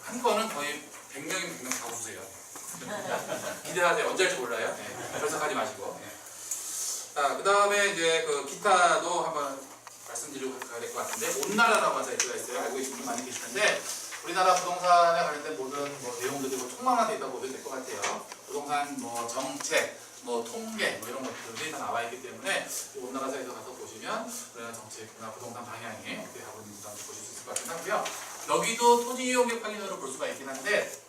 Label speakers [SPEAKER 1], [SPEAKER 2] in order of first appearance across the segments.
[SPEAKER 1] 한 건은 거의 100명이면 100명 다 웃으세요. 기대하세요. 언제 할지 몰라요. 네. 결석하지 마시고. 네. 자, 그 다음에 이제 그 기타도 한번 말씀드리고 가야 될 것 같은데, 온나라라고 하는 사이트가 있어요. 알고 계신 분 많이 계실 텐데, 우리나라 부동산에 관련된 모든 뭐 내용들이 뭐 총망한 데이터 보셔도 될 것 같아요. 부동산 뭐 정책, 뭐 통계 뭐 이런 것들이 다 나와 있기 때문에 온나라 사이트 가서 보시면 우리나라 정책이나 부동산 방향이 어떻게 하고 있는지 보실 수 있을 것 같긴 하고요. 여기도 토지 이용객 확인으로 볼 수가 있긴 한데,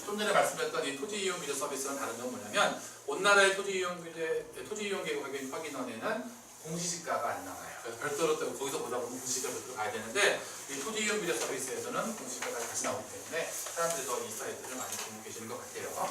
[SPEAKER 1] 좀 전에 말씀드렸던 이 토지 이용 비저 서비스는 다른 점 뭐냐면, 온나라의 토지 이용 계획 확인원에는 공시지가가 안 나와요. 그래서 별도로 또 거기서 보다 보면 공시지가 별도로 가야 되는데, 이 토지 이용 비저 서비스에서는 공시지가가 같이 나오기 때문에 사람들이 더 이 사이트를 많이 보고 계시는 것 같아요.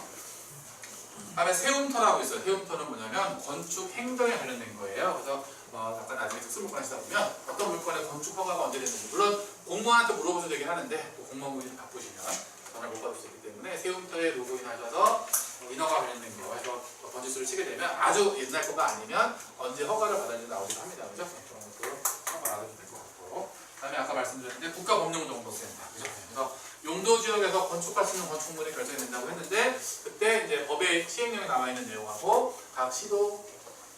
[SPEAKER 1] 다음에 세움터라고 있어요. 세움터는 뭐냐면 건축 행정에 관련된 거예요. 그래서 아까 나중에 특수물건 하시다 보면 어떤 물건의 건축 허가가 언제 됐는지, 물론 공무원한테 물어보셔도 되긴 하는데 또 공무원분이 바쁘시면 전화를 못 받을 수 있기 때문에 세움터에 로그인 하셔서 인허가 관련된 거 해서 번지수를 치게 되면 아주 옛날 거가 아니면 언제 허가를 받았는지 나오기도 합니다. 그죠? 그런 것도 한번 알아두면 될 것 같고, 그다음에 아까 말씀드렸는데 국가법령정보센터, 그죠? 그래서 용도 지역에서 건축할 수 있는 건축물이 결정이 된다고 했는데, 그때 이제 법의 시행령에 나와 있는 내용하고 각 시도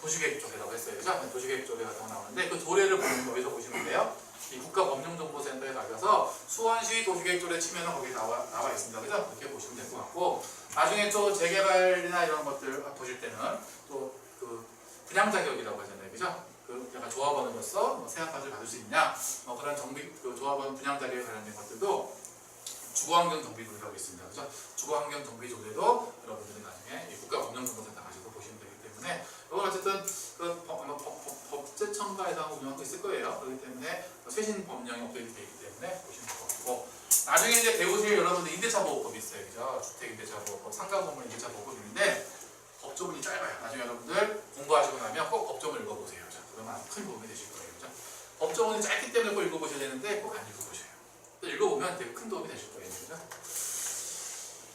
[SPEAKER 1] 도시계획 쪽이라고 했어요. 그죠? 도시계획 쪽에 가서 나오는데, 그 도래를 보는 거 여기서 보시면 돼요. 이 국가법령정보센터에 가셔서 수원시 도시계획 조례 치면은 거기 나와 있습니다. 그죠? 이렇게 보시면 될 것 같고, 나중에 또 재개발이나 이런 것들 보실 때는 또 그 분양 자격이라고 하잖아요. 그죠? 그 내가 조합원으로서 뭐 세압까지 받을 수 있냐, 그런 그 조합원 분양 자격에 관련된 것들도 주거환경 정비조례라고 있습니다. 그죠? 주거환경 정비조례도 여러분들이 나중에 이 국가법령정보센터 가시고 보시면 되기 때문에, 이건 어쨌든 그 법제청가에서 운영하고 있을 거예요. 그렇기 때문에 최신 법령이 업데이트 되어 있기 때문에 보시면 될 것 같고, 나중에 이제 배우실 여러분들 임대차 보호법이 있어요. 그죠? 주택 임대차 보호법, 상가 건물 임대차 보호법인데 법조문이 짧아요. 나중에 여러분들 공부하시고 나면 꼭 법조문 읽어보세요. 그죠? 그러면 큰 도움이 되실 거예요. 그죠? 법조문이 짧기 때문에 꼭 읽어보셔야 되는데 꼭 안 읽어보셔요. 읽어보면 되게 큰 도움이 되실 거예요. 그죠?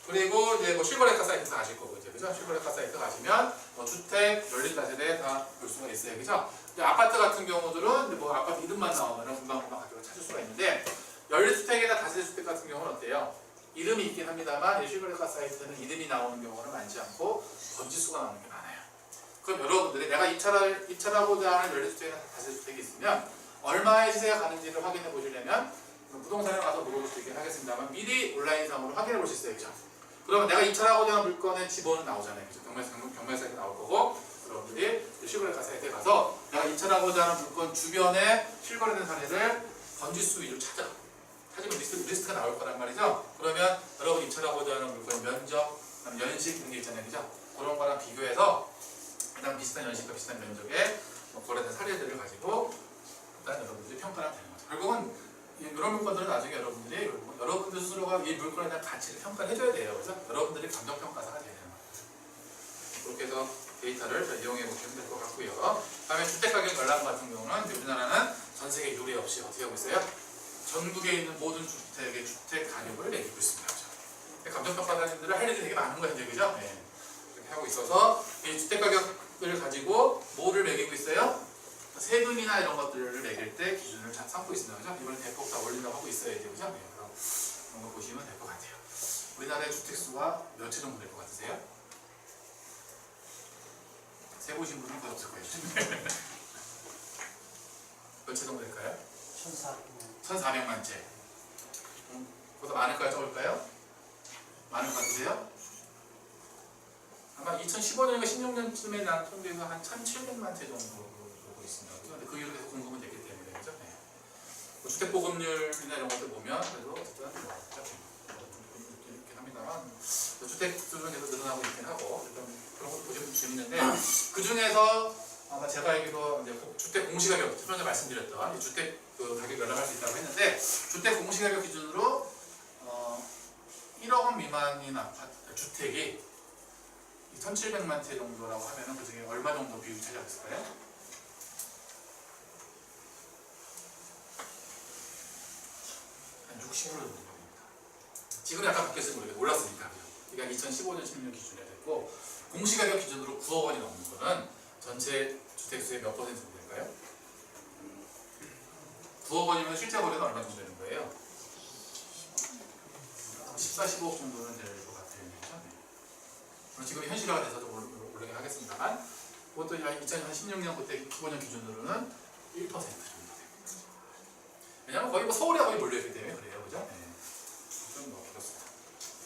[SPEAKER 1] 그리고 이제 뭐 실거래가 사이트 가실 거고, 이제 그죠? 실거래가 사이트 가시면 주택 연립자재에 다 볼 수가 있어요. 그죠? 아파트 같은 경우들은 뭐 아파트 이름만 나오면 금방금방 가격을 찾을 수가 있는데, 연립주택이나 다세대주택 같은 경우는 어때요? 이름이 있긴 합니다만, 이 실거래가 사이트는 이름이 나오는 경우는 많지 않고 번지수가 나오는 게 많아요. 그럼 여러분들이 내가 입찰하고자 하는 연립주택이나 다세대주택이 있으면 얼마의 시세가 가는지를 확인해 보시려면 부동산에 가서 물어볼 수 있긴 하겠습니다만, 미리 온라인상으로 확인해 볼 수 있어요. 그죠? 그러면 내가 입찰하고자 하는 물건의 지번은 나오잖아요. 그죠? 경매사이트 나올 거고, 여러분들이 실거래가 사이트에 가서 내가 입찰하고자 하는 물건 주변에 실거래된 사례를 번지수 위주로 찾으면 리스트가 나올 거란 말이죠. 그러면 여러분 입찰하고자 하는 물건의 면적, 연식 이런 게 있잖아요. 그죠? 그런 거랑 비교해서 가장 비슷한 연식과 비슷한 면적의 거래된 사례들을 가지고 일단 여러분들이 평가를 하면 되는 거죠. 결국은 이런 물건들은 나중에 여러분들 스스로가 이 물건에 대한 가치를 평가를 해줘야 돼요. 그래서 여러분들이 감정평가사가 되는 거예요. 그렇게 해서 데이터를 이용해 보시면 될 것 같고요. 다음에 주택가격 열람 같은 경우는 우리나라는 전 세계 유례 없이 어떻게 하고 있어요? 전국에 있는 모든 주택의 주택 가격을 매기고 있습니다. 감정평가사님들은 할 일이 되게 많은 거예요. 그죠? 네. 이렇게 하고 있어서 이 주택가격을 가지고 뭐를 매기고 있어요? 세금이나 이런 것들을 매길 때 기준을 잘 삼고 있습니다. 그죠? 이번에 대폭 다 올린다고 하고 있어야 돼요. 그죠? 네. 그런 거 보시면 될 것 같아요. 우리나라의 주택수가 몇 채 정도 될 것 같으세요? 세보신 분은 거의 없을 거예요. 몇 채 정도 될까요? 1,400만 채. 그보다 많을까요? 적을까요? 많을 것 같으세요? 아마 2015년인가 16년쯤에 난 통계에서 한 1,700만 채 정도 보고 있습니다. 근데 그 이후로 계속 공급은 됐기 때문에, 그죠? 네. 뭐 주택보급률이나 이런 것들 보면 그래도 어쨌든 이렇게 합니다만, 주택 수는 계속 늘어나고 있긴 하고, 그런 것도 보시면 재밌는데, 그 중에서 아마 제가 알기로 이제 주택 공시가격, 첫 번째 말씀드렸던 주택 그 가격 열람할 수 있다고 했는데, 주택 공시가격 기준으로 1억 원 미만인 아파트 주택이 1,700만 채 정도라고 하면은 그 중에 얼마 정도 비율이 차지하겠을까요? 한 60% 정도 됩니다. 지금 약간 바뀌었으면 모르겠는데 올랐으니까. 그러니까 2015년 16년 기준이 됐고, 공시가격 기준으로 9억 원이 넘는 거는 전체 주택수의 몇 퍼센트 될까요? 9억 원이면 실제 거래는 얼마 정도 되는 거예요? 14, 15억 정도는 될 것 같아요. 그렇죠? 네. 물론 지금 현실화가 돼서 좀 오르긴 하겠습니다만 그것도 2016년 그때 15년 기준으로는 1% 정도 됩니다. 왜냐하면 거의 뭐 서울에 거의 몰려있기 때문에 그래요. 그죠? 네. 좀 그렇습니다.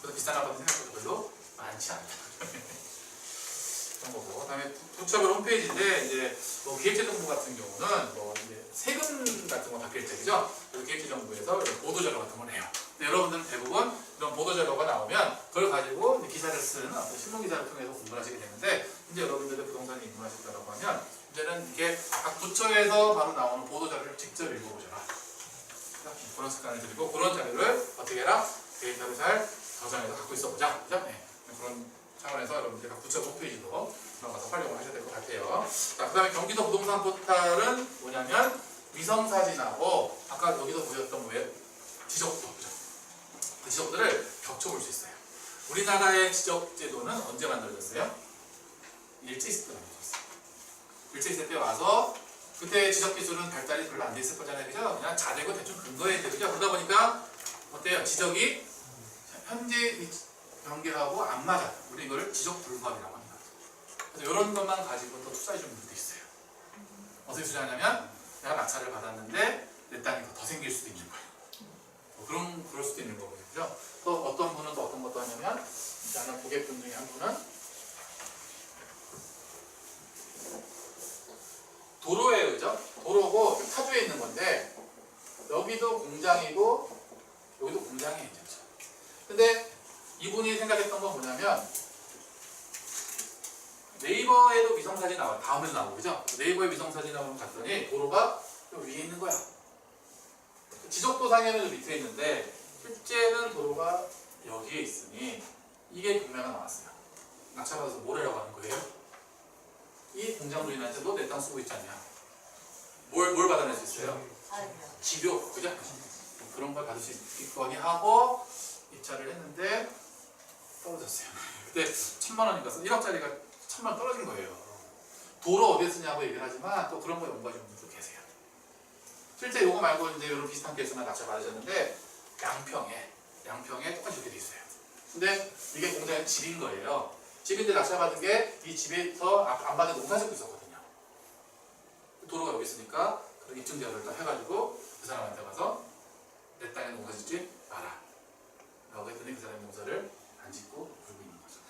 [SPEAKER 1] 그래서 비싼 아파트 생각보다 별로 많지 않다. 그런 거고. 그 다음에 부처별 홈페이지인데 이제 뭐 기획재정부 같은 경우는 뭐 이제 세금 같은 거 바뀔 때죠. 그래서 기획재정부에서 보도자료 같은 걸 해요. 근데 여러분들은 대부분 이런 보도자료가 나오면 그걸 가지고 이제 기사를 쓰는 어떤 신문기사를 통해서 공부를 하시게 되는데 이제 여러분들의 부동산에 입문하셨다고 하면 이제는 이게 각 부처에서 바로 나오는 보도자료를 직접 읽어보셔라. 그런 습관을 들이고 그런 자료를 어떻게 해라? 데이터를 잘 저장해서 갖고 있어보자. 그죠? 네. 그런 차원에서 여러분들 각 부처 홈페이지도 들어가서 활용을 하셔야 될 것 같아요. 자, 그 다음에 경기도 부동산 포탈은 뭐냐면 위성사진하고 아까 여기서 보셨던 웹 지적도 그 지적들을 겹쳐볼 수 있어요. 우리나라의 지적제도는 언제 만들어졌어요? 일제시대 때 만들어졌어요. 일제시대 때 와서 그때 지적기술은 발달이 별로 안 돼 있을 거잖아요. 그죠? 그냥 자대고 대충 근거해야 되죠. 그러다 보니까 어때요? 지적이 현재 경계하고 안 맞아. 우리 이걸 지적 불가이라고 합니다. 그래서 이런 것만 가지고 또 투자해 주는 분들도 있어요. 어떻게 투자하냐면 내가 낙찰을 받았는데 내 땅이 더 생길 수도 있는 거예요. 그럴 수도 있는 거고요. 그죠? 또 어떤 분은 또 어떤 것도 하냐면 일단은 고객분 중에 한 분은 도로에 그죠? 도로고 타주에 있는 건데 여기도 공장이고 여기도 공장이에요. 근데 이분이 생각했던 건 뭐냐면 네이버에도 위성사진이 나와요. 다음에도 나오고 그죠? 네이버에 위성사진이 나오면 갔더니 도로가 좀 위에 있는 거야. 지적도상에는 좀 밑에 있는데 실제는 도로가 여기에 있으니 이게 경매가 나왔어요. 낙찰받아서 뭘 하려고 하는 거예요? 이 공장주인한테 너 내 땅 쓰고 있지 않냐? 뭘 받아낼 수 있어요? 집요, 그죠? 그런 걸 받을 수 있겠거니 하고 입찰을 했는데 떨어졌어요. 그때 1000만 원이니까 1억짜리가 1000만 원 떨어진 거예요. 도로 어디에 쓰냐고 얘기를 하지만 또 그런 거 연구하시는 분도 계세요. 실제 이거 말고 이제 이런 비슷한 케이스나 낙찰 받으셨는데 양평에 똑같이 이렇게 돼 있어요. 근데 이게 공장의 집인 거예요. 집인데 낙찰 받은 게 이 집에서 안 받은 농사 짓고 있었거든요. 도로가 여기 있으니까 그런 입증 자료를 딱 해가지고 그 사람한테 가서 내 땅에 농사 짓지 마라. 라고 했더니 그 사람이 농사를 안 짓고 놀고 있는 거죠.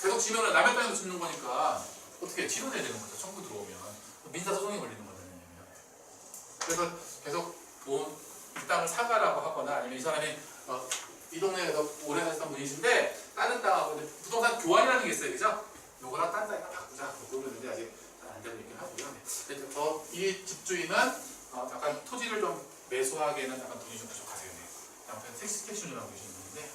[SPEAKER 1] 계속 지면은 남의 땅에서 짓는 거니까 어떻게 치료해야 되는 거죠. 청구 들어오면 민사소송이 걸리는 거잖아요. 그래서 계속 뭐 이 땅을 사가라고 하거나 아니면 이 사람이 이 동네에서 오래 사셨던 분이신데 다른 땅하고 부동산 교환이라는 게 있어요. 그죠? 요거랑 딴 땅이랑 바꾸자. 그러는데 아직 잘 안 되고 있긴 하고요. 이 집주인은 약간 토지를 좀 매수하기에는 약간 돈이 좀 부족하세요. 양편 택시운전하고 계시는 분인데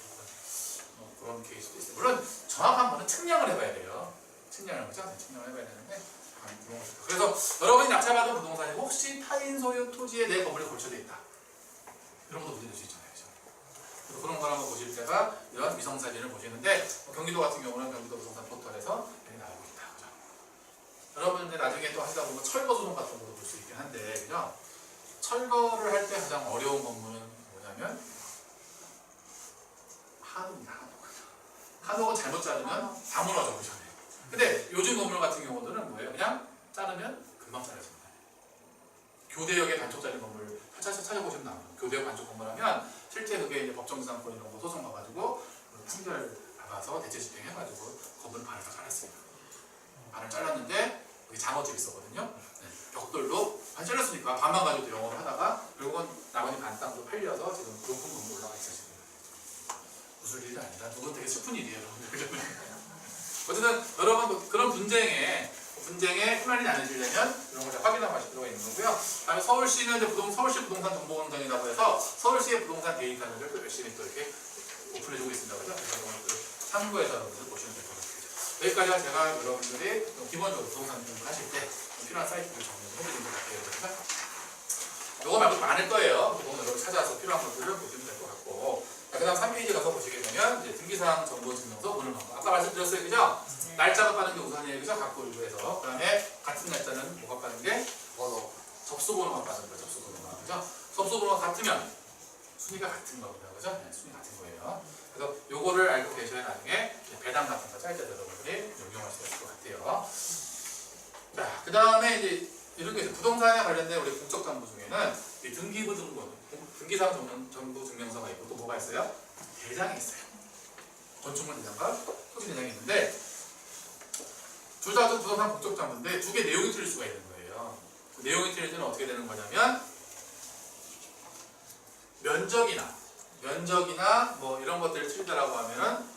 [SPEAKER 1] 그런 케이스도 있어요. 물론 정확한 거는 측량을 해봐야 돼요. 측량을 해봐야 되는데 그래서 여러분이 낙찰받은 부동산이 혹시 타인 소유 토지에 내 건물이 걸쳐져 있다. 이런 것도 문제 될 수 있잖아요. 그래서 그런 걸 한번 보실 때가 이런 위성사진을 보시는데 경기도 같은 경우는 경기도 부동산 포털에서 이렇게 나오고 있다. 그죠? 여러분들 나중에 또 하시다 보면 철거 소송 같은 것도 볼 수 있긴 한데 그죠? 철거를 할 때 가장 어려운 건물은 뭐냐면 한옥입니다. 한옥은 잘못 자르면 다 무너져 보셔야 돼요. 근데 요즘 건물 같은 경우들은 뭐예요? 그냥 자르면 금방 자라집니다. 교대역에 반쪽짜리 건물 찾아보시면 나와요. 교대역 반쪽 건물 하면 실제 그게 이제 법정지상권 이런 거 소송 가가지고 판결 받아서 대체 집행해가지고 건물 반을 다 잘랐습니다. 반을 잘랐는데 여기 장어집이 있었거든요. 네. 벽돌로 반 잘랐으니까 반만 가지고 영업을 하다가 결국은 나머지 반 땅도 팔려서 지금 높은 건물 올라가 있어요. 지금. 무슨 일이 아니다. 그건 되게 슬픈 일이에요. 어쨌든 여러분 그런 분쟁에 혼란이 나눠지려면 이런 걸 확인하고 하실 필요가 있는 거고요. 다음에 서울시는 이제 서울시 부동산 정보공장이라고 해서 서울시의 부동산 데이터를 또 열심히 또 이렇게 오픈해주고 있습니다. 그래서 그것들을 참고해서 여러분들 보시면 될 것 같아요. 여기까지가 제가 여러분들이 기본적으로 부동산 공부를 하실 때 필요한 사이트를 정리해드린 것 같아요. 그래서 이거 말고 많을 거예요. 그동안 여러분 찾아서 필요한 것들을 보시면 될 것 같고. 그 다음 3페이지 가서 보시게 되면 이제 등기사항 정보증명서 오늘 방법. 아까 말씀드렸어요. 그죠? 날짜가 빠는 게 우선이에요. 그죠? 갖고 일부에서. 그 다음에 같은 날짜는 뭐가 빠는 게? 접수번호가 빠는 거예요. 접수번호가. 그죠? 접수번호가 같으면 순위가 같은 겁니다. 그죠? 네, 순위 같은 거예요. 그래서 요거를 알고 계셔야 나중에 배당 같은 거 짤 때도 여러분들이 응용할 수가 있을 것 같아요. 자, 그 다음에 이제 이런 게 있어요. 부동산에 관련된 우리 국적정보 중에는 이 등기부등본, 등기상 정보 증명서가 있고 또 뭐가 있어요? 대장이 있어요. 건축물 대장과 토지 대장이 있는데 둘 다 부동산 국적정보인데 두 개 내용이 틀릴 수가 있는 거예요. 그 내용이 틀릴 때는 어떻게 되는 거냐면 면적이나 뭐 이런 것들을 틀리다라고 하면은